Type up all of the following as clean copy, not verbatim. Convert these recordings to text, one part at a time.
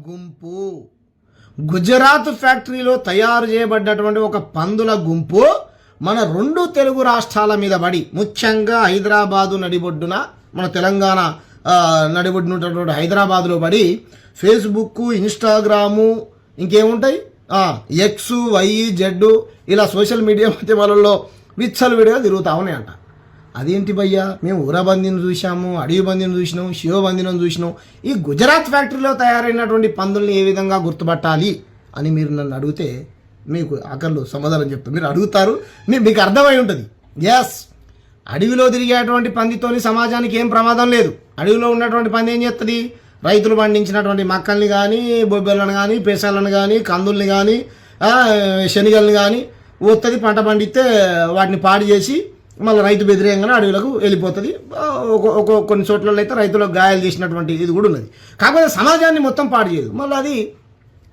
గుంపు గుజరాత్ ఫ్యాక్టరీలో తయారు చేయబడ్డటువంటి ఒక పందుల గుంపు మన రెండు తెలుగు రాష్ట్రాల మీద పడి, ముఖ్యంగా హైదరాబాదు నడిబొడ్డున, మన తెలంగాణ నడిబొడ్డునటువంటి హైదరాబాదులో పడి ఫేస్బుక్, ఇన్స్టాగ్రాము, ఇంకేముంటాయి ఎక్స్, వై, జెడ్ ఇలా సోషల్ మీడియా మాధ్యమాలలో విచ్చలు విడిగా తిరుగుతూ ఉన్నాయంట. అదేంటి భయ్యా, మేము ఊరబందిని చూసాము, అడవి బందిని చూసినాం, శివబందిని చూసినాం. ఈ గుజరాత్ ఫ్యాక్టరీలో తయారైనటువంటి పందుల్ని ఏ విధంగా గుర్తుపట్టాలి అని మీరు నన్ను అడిగితే మీకు ఆకర్లు సమాధానం చెప్తాను. మీరు అడుగుతారు, మీకు అర్థమై ఉంటుంది. ఎస్, అడవిలో తిరిగేటువంటి పందితోని సమాజానికి ఏం ప్రమాదం లేదు. అడవిలో ఉన్నటువంటి పంది ఏం చేస్తుంది? రైతులు పండించినటువంటి మక్కల్ని కానీ, బొబ్బెలను కానీ, పెసలను కానీ, కందుల్ని కానీ, శనగల్ని కానీ వస్తుంది. పంట పండిస్తే వాటిని పాడు చేసి మళ్ళీ రైతు బెదిరేయంగానే అడవులకు వెళ్ళిపోతుంది. కొన్ని చోట్ల అయితే రైతులకు గాయాలు చేసినటువంటి ఇది కూడా ఉన్నది. కాకపోతే సమాజాన్ని మొత్తం పాడు చేయదు. మళ్ళీ అది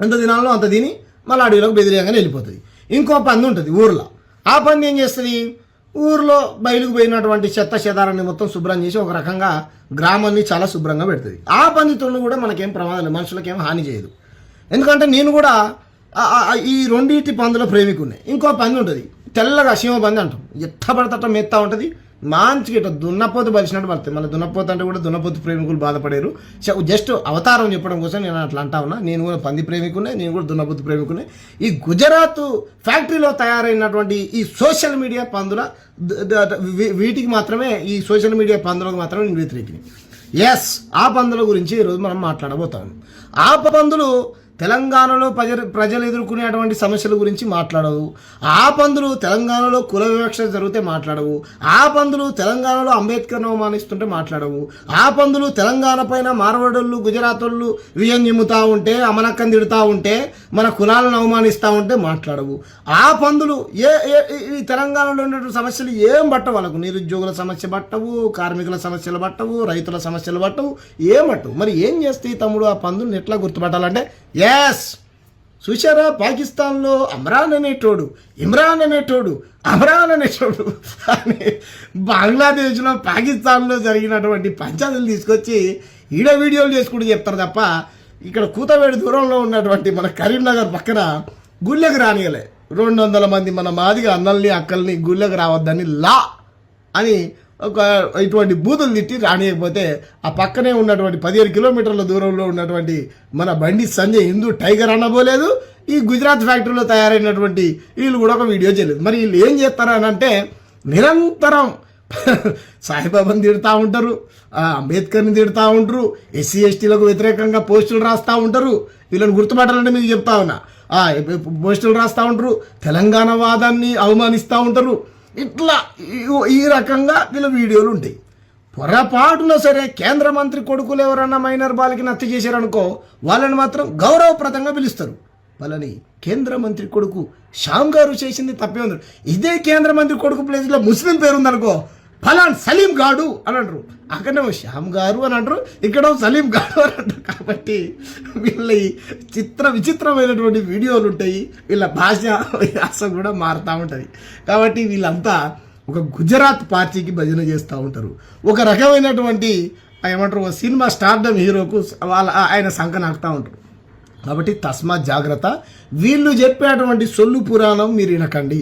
ఎంత దినాల్లో అంత తిని మళ్ళీ అడవులకు బెదిరేయంగానే వెళ్ళిపోతుంది. ఇంకో పంది ఉంటుంది ఊర్లో. ఆ పంది ఏం చేస్తుంది? ఊర్లో బయలుకు పోయినటువంటి చెత్త చెదారాన్ని మొత్తం శుభ్రం చేసి ఒక రకంగా గ్రామాన్ని చాలా శుభ్రంగా పెడుతుంది. ఆ పందితో కూడా మనకేం ప్రమాదం లేదు, మనుషులకేం హాని చేయదు. ఎందుకంటే నేను కూడా ఈ రెండింటి పందుల ప్రేమికున్నాయి. ఇంకో పంది ఉంటుంది తెల్లగా, శివబంది అంటాం. ఎట్ట పడతట మెత్తా ఉంటుంది, మంచిగా ఇట్లా దున్నపోతు బలిసినట్టు పడుతుంది. మళ్ళీ దున్నపోతు అంటే కూడా దున్నపోతు ప్రేమికులు బాధపడారు. జస్ట్ అవతారం చెప్పడం కోసం నేను అట్లా అంటా ఉన్నా. నేను కూడా పంది ప్రేమికునే, నేను కూడా దున్నపోతు ప్రేమికునే. ఈ గుజరాత్ ఫ్యాక్టరీలో తయారైనటువంటి ఈ సోషల్ మీడియా పందుల వీటికి మాత్రమే, ఈ సోషల్ మీడియా పందులకు మాత్రమే నేను వ్యతిరేకిని. ఎస్, ఆ పందుల గురించి ఈరోజు మనం మాట్లాడబోతాం. ఆ పందులు తెలంగాణలో ప్రజలు ఎదుర్కొనేటువంటి సమస్యల గురించి మాట్లాడవు. ఆ పందులు తెలంగాణలో కుల వివక్ష జరిగితే మాట్లాడవు. ఆ పందులు తెలంగాణలో అంబేద్కర్ను అవమానిస్తుంటే మాట్లాడవు. ఆ పందులు తెలంగాణ పైన మార్వాడోళ్ళు, గుజరాత్ వాళ్ళు విజయం చెమ్ముతూ ఉంటే, అమనక్కని తిడుతూ ఉంటే, మన కులాలను అవమానిస్తూ ఉంటే మాట్లాడవు. ఆ పందులు ఈ తెలంగాణలో ఉన్నటువంటి సమస్యలు ఏం పట్టవు. వాళ్ళకు నిరుద్యోగుల సమస్య పట్టవు, కార్మికుల సమస్యలు పట్టవు, రైతుల సమస్యలు పట్టవు, ఏం పట్టవు. మరి ఏం చేస్తే తమ్ముడు ఆ పందుల్ని ఎట్లా గుర్తుపట్టాలంటే, ఎస్, చూశారా, పాకిస్తాన్లో ఇమ్రాన్ అనేటోడు అని బంగ్లాదేశ్లో, పాకిస్తాన్లో జరిగినటువంటి పంచాయతీలు తీసుకొచ్చి ఈడ వీడియోలు చేసుకుంటూ చెప్తారు తప్ప, ఇక్కడ కూతవేడి దూరంలో ఉన్నటువంటి మన కరీంనగర్ పక్కన గుళ్ళకి రానియలే. 200 మంది మన మాదిగా అన్నల్ని అక్కల్ని గుళ్ళకి రావద్దని లా అని ఒక ఇటువంటి బూతులు తిట్టి రానియకపోతే, ఆ పక్కనే ఉన్నటువంటి 15 కిలోమీటర్ల దూరంలో ఉన్నటువంటి మన బండి సంజయ్ హిందూ టైగర్ అనబోలేదు. ఈ గుజరాత్ ఫ్యాక్టరీలో తయారైనటువంటి వీళ్ళు కూడా ఒక వీడియో చేయలేదు. మరి వీళ్ళు ఏం చేస్తారని అంటే, నిరంతరం సాయిబాబాని తిడుతూ ఉంటారు, అంబేద్కర్ని తిడుతూ ఉంటారు, ఎస్సీ ఎస్టీలకు వ్యతిరేకంగా పోస్టులు రాస్తూ ఉంటారు. వీళ్ళని గుర్తుపట్టాలంటే మీకు చెప్తా ఉన్నా, పోస్టులు రాస్తూ ఉంటారు, తెలంగాణ వాదాన్ని అవమానిస్తూ ఉంటారు. ఇట్లా ఈ రకంగా వీళ్ళ వీడియోలు ఉంటాయి. పొరపాటున సరే కేంద్ర మంత్రి కొడుకులు ఎవరన్నా మైనర్ బాలికి హత్య చేశారనుకో, వాళ్ళని మాత్రం గౌరవప్రదంగా పిలుస్తారు. వాళ్ళని కేంద్ర మంత్రి కొడుకు శ్యామ్ గారు చేసింది తప్పే ఉంది. ఇదే కేంద్ర మంత్రి కొడుకు ప్లేస్లో ముస్లిం పేరు ఉందనుకో, ఫలాన్ సలీం గాడు అని అంటారు. అక్కడేమో శ్యామ్ గారు అని అంటారు, ఇక్కడ సలీం గాడు అని అంటారు. కాబట్టి వీళ్ళ విచిత్రమైనటువంటి వీడియోలు ఉంటాయి. వీళ్ళ భాష కూడా మారుతూ ఉంటుంది. కాబట్టి వీళ్ళంతా ఒక గుజరాత్ పార్టీకి భజన చేస్తూ ఉంటారు. ఒక రకమైనటువంటి ఏమంటారు, సినిమా స్టార్డమ్ హీరోకు ఆయన సంఖ నాకుతూ ఉంటారు. కాబట్టి తస్మాత్ జాగ్రత్త. వీళ్ళు చెప్పేటువంటి సొల్లు పురాణం మీరు వినకండి.